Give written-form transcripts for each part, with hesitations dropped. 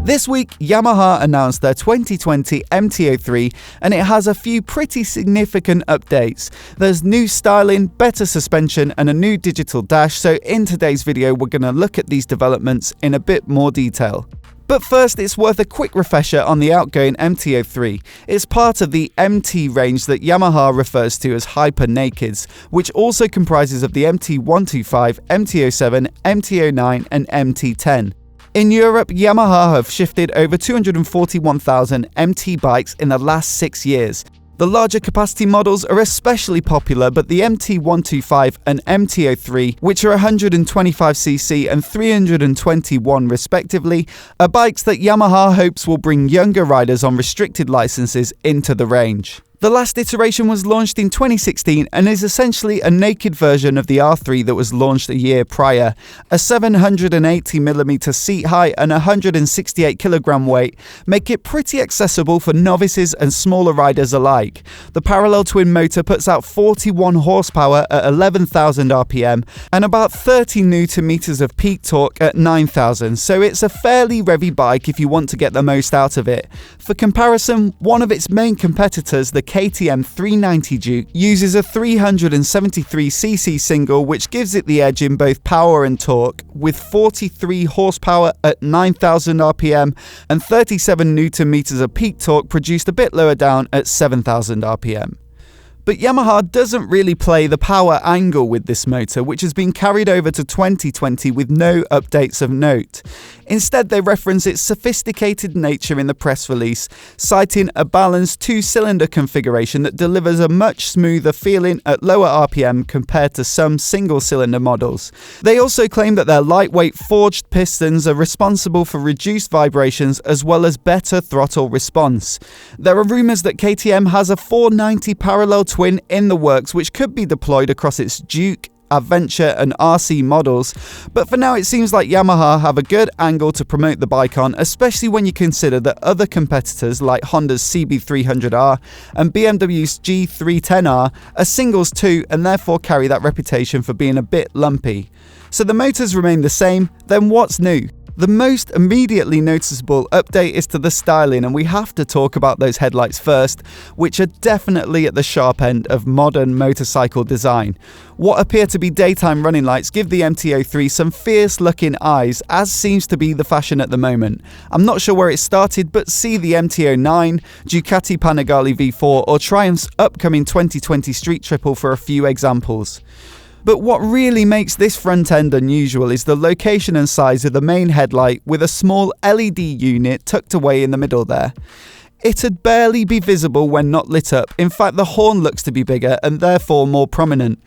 This week, Yamaha announced their 2020 MT-03 and it has a few pretty significant updates. There's new styling, better suspension and a new digital dash, so in today's video we're going to look at these developments in a bit more detail. But first, it's worth a quick refresher on the outgoing MT-03. It's part of the MT range that Yamaha refers to as Hyper Nakeds, which also comprises of the MT-125, MT-07, MT-09 and MT-10. In Europe, Yamaha have shifted over 241,000 MT bikes in the last 6 years. The larger capacity models are especially popular, but the MT-125 and MT-03, which are 125cc and 321 respectively, are bikes that Yamaha hopes will bring younger riders on restricted licenses into the range. The last iteration was launched in 2016 and is essentially a naked version of the R3 that was launched a year prior. A 780mm seat height and 168kg weight make it pretty accessible for novices and smaller riders alike. The parallel twin motor puts out 41 horsepower at 11,000 RPM and about 30 Nm of peak torque at 9,000, so it's a fairly revvy bike if you want to get the most out of it. For comparison, one of its main competitors, the KTM 390 Duke, uses a 373cc single, which gives it the edge in both power and torque, with 43 horsepower at 9,000 RPM and 37 Nm of peak torque produced a bit lower down at 7,000 RPM. But Yamaha doesn't really play the power angle with this motor, which has been carried over to 2020 with no updates of note. Instead, they reference its sophisticated nature in the press release, citing a balanced two-cylinder configuration that delivers a much smoother feeling at lower RPM compared to some single-cylinder models. They also claim that their lightweight forged pistons are responsible for reduced vibrations as well as better throttle response. There are rumours that KTM has a 490 parallel twin in the works, which could be deployed across its Duke, Adventure and RC models, but for now it seems like Yamaha have a good angle to promote the bike on, especially when you consider that other competitors like Honda's CB300R and BMW's G310R are singles too and therefore carry that reputation for being a bit lumpy. So the motors remain the same, then what's new? The most immediately noticeable update is to the styling, and we have to talk about those headlights first, which are definitely at the sharp end of modern motorcycle design. What appear to be daytime running lights give the MT-03 some fierce looking eyes, as seems to be the fashion at the moment. I'm not sure where it started, but see the MT-09, Ducati Panigale V4 or Triumph's upcoming 2020 Street Triple for a few examples. But what really makes this front end unusual is the location and size of the main headlight, with a small LED unit tucked away in the middle there. It'd barely be visible when not lit up. In fact, the horn looks to be bigger and therefore more prominent.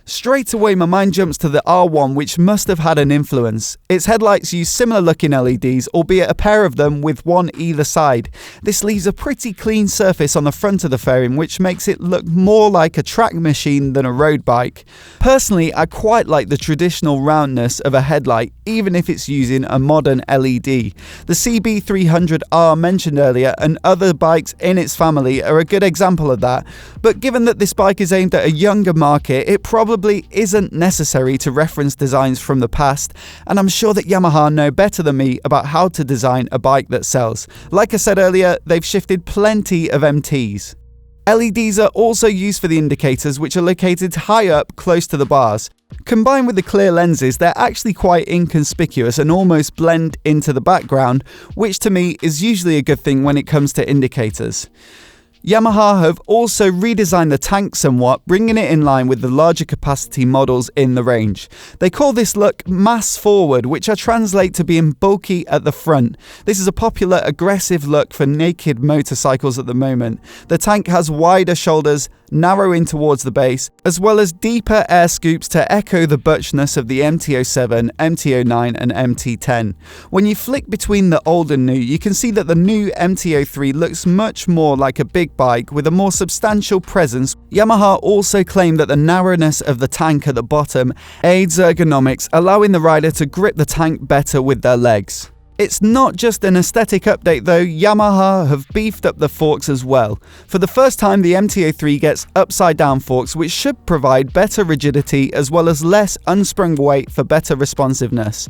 Straight away my mind jumps to the R1, which must have had an influence. Its headlights use similar looking LEDs, albeit a pair of them with one either side. This leaves a pretty clean surface on the front of the fairing, which makes it look more like a track machine than a road bike. Personally, I quite like the traditional roundness of a headlight, even if it's using a modern LED. The CB300R mentioned earlier and other bikes in its family are a good example of that, but given that this bike is aimed at a younger market, it probably isn't necessary to reference designs from the past, and I'm sure that Yamaha know better than me about how to design a bike that sells. Like I said earlier, they've shifted plenty of MTs. LEDs are also used for the indicators, which are located high up close to the bars. Combined with the clear lenses, they're actually quite inconspicuous and almost blend into the background, which to me is usually a good thing when it comes to indicators. Yamaha have also redesigned the tank somewhat, bringing it in line with the larger capacity models in the range. They call this look mass forward, which I translate to being bulky at the front. This is a popular aggressive look for naked motorcycles at the moment. The tank has wider shoulders, narrowing towards the base, as well as deeper air scoops to echo the butchness of the MT-07, MT-09 and MT-10. When you flick between the old and new, you can see that the new MT-03 looks much more like a big bike with a more substantial presence. Yamaha also claim that the narrowness of the tank at the bottom aids ergonomics, allowing the rider to grip the tank better with their legs. It's not just an aesthetic update though, Yamaha have beefed up the forks as well. For the first time, the MT-03 gets upside down forks, which should provide better rigidity as well as less unsprung weight for better responsiveness.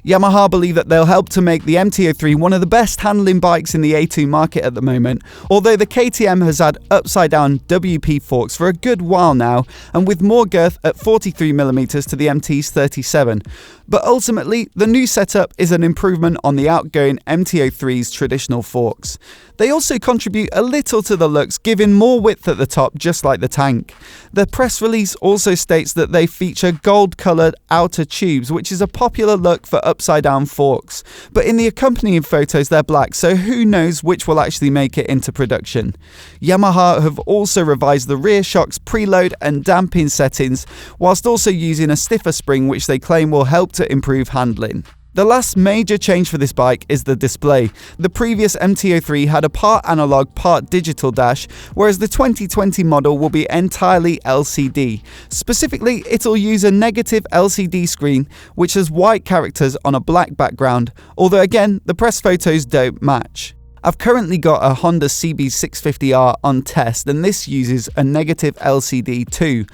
Yamaha believe that they'll help to make the MT-03 one of the best handling bikes in the A2 market at the moment, although the KTM has had upside down WP forks for a good while now, and with more girth at 43mm to the MT's 37. But ultimately, the new setup is an improvement on the outgoing MT-03's traditional forks. They also contribute a little to the looks, giving more width at the top, just like the tank. The press release also states that they feature gold-coloured outer tubes, which is a popular look for upside-down forks. But in the accompanying photos, they're black, so who knows which will actually make it into production. Yamaha have also revised the rear shock's preload and damping settings, whilst also using a stiffer spring, which they claim will help to improve handling. The last major change for this bike is the display. The previous MT-03 had a part analog, part digital dash, whereas the 2020 model will be entirely LCD. Specifically, it'll use a negative LCD screen, which has white characters on a black background, although again, the press photos don't match. I've currently got a Honda CB650R on test, and this uses a negative LCD too.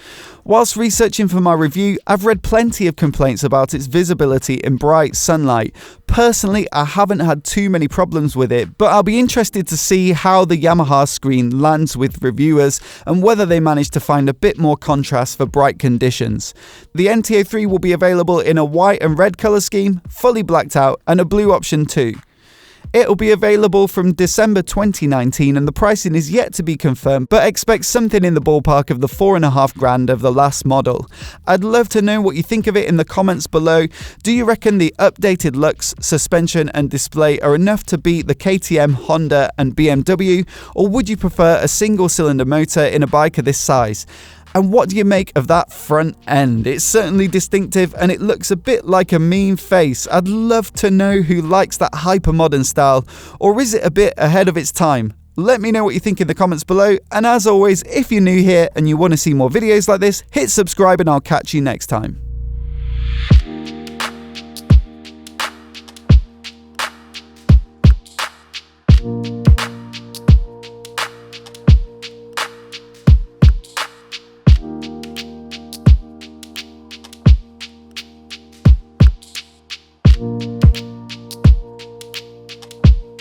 Whilst researching for my review, I've read plenty of complaints about its visibility in bright sunlight. Personally, I haven't had too many problems with it, but I'll be interested to see how the Yamaha screen lands with reviewers and whether they manage to find a bit more contrast for bright conditions. The MT-03 will be available in a white and red colour scheme, fully blacked out, and a blue option too. It'll be available from December 2019 and the pricing is yet to be confirmed, but expect something in the ballpark of the $4,500 of the last model. I'd love to know what you think of it in the comments below. Do you reckon the updated looks, suspension and display are enough to beat the KTM, Honda and BMW, or would you prefer a single cylinder motor in a bike of this size? And what do you make of that front end? It's certainly distinctive and it looks a bit like a mean face. I'd love to know who likes that hyper-modern style, or is it a bit ahead of its time? Let me know what you think in the comments below, and as always, if you're new here and you want to see more videos like this, hit subscribe and I'll catch you next time.